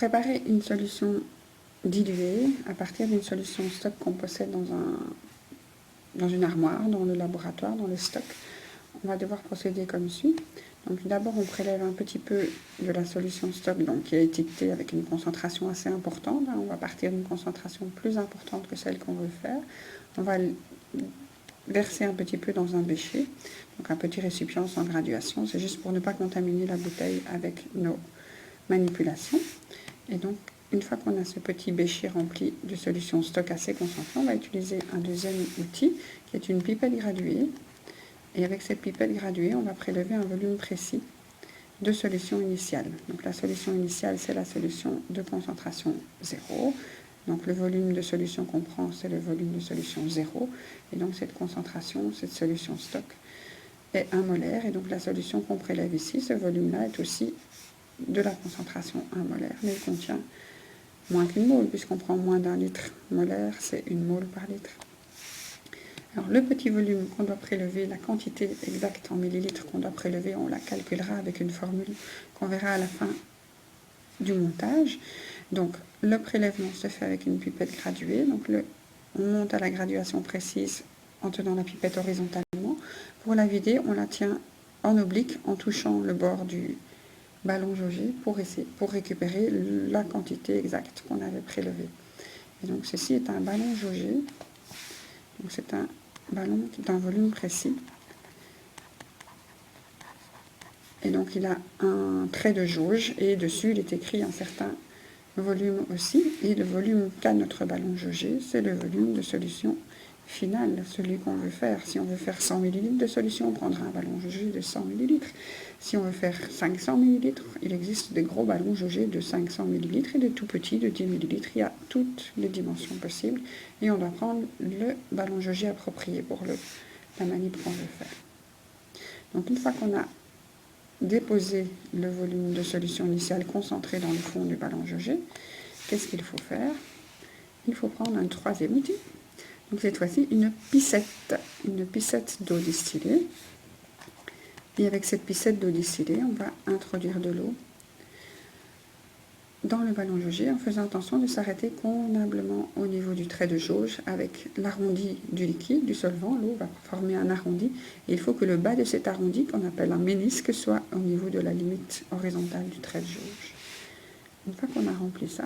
préparer une solution diluée à partir d'une solution stock qu'on possède dans une armoire, dans le laboratoire, dans le stock, on va devoir procéder comme suit. Donc d'abord on prélève un petit peu de la solution stock donc, qui est étiquetée avec une concentration assez importante. On va partir d'une concentration plus importante que celle qu'on veut faire. On va verser un petit peu dans un bécher, donc un petit récipient sans graduation. C'est juste pour ne pas contaminer la bouteille avec nos manipulations. Et donc une fois qu'on a ce petit bécher rempli de solution stock assez concentrée, on va utiliser un deuxième outil qui est une pipette graduée. Et avec cette pipette graduée, on va prélever un volume précis de solution initiale. Donc la solution initiale, c'est la solution de concentration 0. Donc le volume de solution qu'on prend, c'est le volume de solution 0. Et donc cette concentration, cette solution stock, est 1 molaire. Et donc la solution qu'on prélève ici, ce volume-là, est aussi de la concentration 1 molaire. Mais il contient moins qu'une mole, puisqu'on prend moins d'1 litre. Molaire, c'est 1 mole par litre. Alors le petit volume qu'on doit prélever, la quantité exacte en millilitres qu'on doit prélever, on la calculera avec une formule qu'on verra à la fin du montage. Donc le prélèvement se fait avec une pipette graduée. Donc on monte à la graduation précise en tenant la pipette horizontalement. Pour la vider, on la tient en oblique en touchant le bord du ballon jaugé pour récupérer la quantité exacte qu'on avait prélevée. Et donc ceci est un ballon jaugé. Donc c'est un ballon d'un volume précis. Et donc il a un trait de jauge et dessus il est écrit un certain volume aussi. Et le volume qu'a notre ballon jaugé, c'est le volume de solution finale, celui qu'on veut faire. Si on veut faire 100 ml de solution, on prendra un ballon jaugé de 100 ml. Si on veut faire 500 ml, il existe des gros ballons jaugés de 500 ml et des tout petits de 10 ml. Il y a toutes les dimensions possibles et on doit prendre le ballon jaugé approprié pour la manip qu'on veut faire. Donc une fois qu'on a déposé le volume de solution initiale concentré dans le fond du ballon jaugé, qu'est-ce qu'il faut faire? Il faut prendre un troisième outil. Donc cette fois-ci, une piscette d'eau distillée. Et avec cette piscette d'eau distillée, on va introduire de l'eau dans le ballon jaugé en faisant attention de s'arrêter convenablement au niveau du trait de jauge avec l'arrondi du liquide, du solvant. L'eau va former un arrondi et il faut que le bas de cet arrondi, qu'on appelle un ménisque, soit au niveau de la limite horizontale du trait de jauge. Une fois qu'on a rempli ça,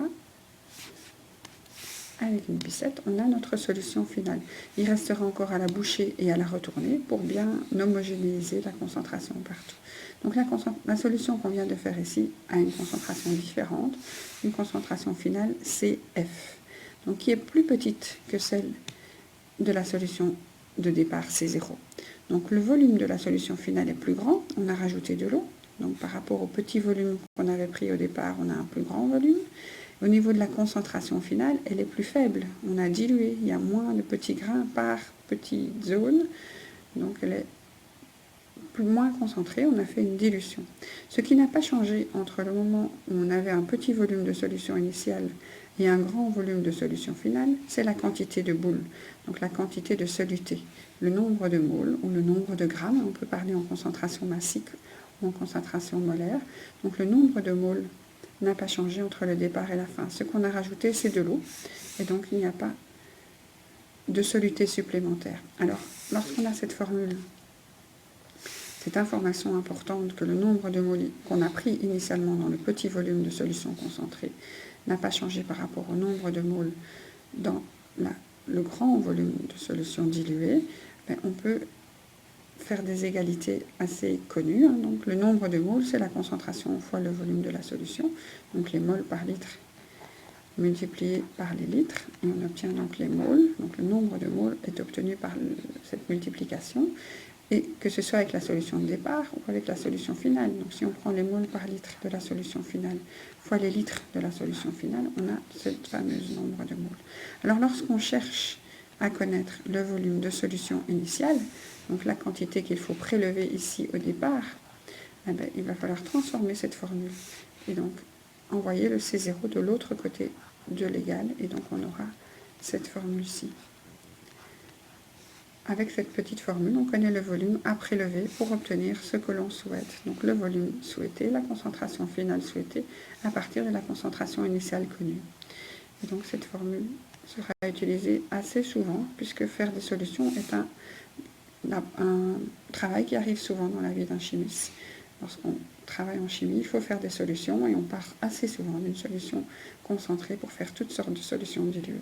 avec une piscette, on a notre solution finale. Il restera encore à la boucher et à la retourner pour bien homogénéiser la concentration partout. Donc la solution qu'on vient de faire ici a une concentration différente, une concentration finale CF, donc qui est plus petite que celle de la solution de départ C0. Donc le volume de la solution finale est plus grand, on a rajouté de l'eau, donc par rapport au petit volume qu'on avait pris au départ, on a un plus grand volume. Au niveau de la concentration finale, elle est plus faible. On a dilué, il y a moins de petits grains par petite zone, donc elle est moins concentrée, on a fait une dilution. Ce qui n'a pas changé entre le moment où on avait un petit volume de solution initiale et un grand volume de solution finale, c'est la quantité de boules, donc la quantité de soluté, le nombre de moles ou le nombre de grammes, on peut parler en concentration massique ou en concentration molaire, donc le nombre de moles n'a pas changé entre le départ et la fin. Ce qu'on a rajouté, c'est de l'eau, et donc il n'y a pas de soluté supplémentaire. Alors, lorsqu'on a cette formule, cette information importante que le nombre de moles qu'on a pris initialement dans le petit volume de solution concentrée n'a pas changé par rapport au nombre de moles dans le grand volume de solution diluée, on peut faire des égalités assez connues. Donc le nombre de moles, c'est la concentration fois le volume de la solution, donc les moles par litre multiplié par les litres, et on obtient donc les moles. Donc le nombre de moles est obtenu par cette multiplication, et que ce soit avec la solution de départ ou avec la solution finale. Donc si on prend les moles par litre de la solution finale fois les litres de la solution finale, on a ce fameux nombre de moles. Alors lorsqu'on cherche à connaître le volume de solution initiale, donc la quantité qu'il faut prélever ici au départ, il va falloir transformer cette formule et donc envoyer le C0 de l'autre côté de l'égal, et donc on aura cette formule-ci. avec cette petite formule, on connaît le volume à prélever pour obtenir ce que l'on souhaite. Donc le volume souhaité, la concentration finale souhaitée, à partir de la concentration initiale connue. Et donc cette formule sera utilisée assez souvent, puisque faire des solutions est un travail qui arrive souvent dans la vie d'un chimiste. Lorsqu'on travaille en chimie, il faut faire des solutions et on part assez souvent d'une solution concentrée pour faire toutes sortes de solutions du lieu.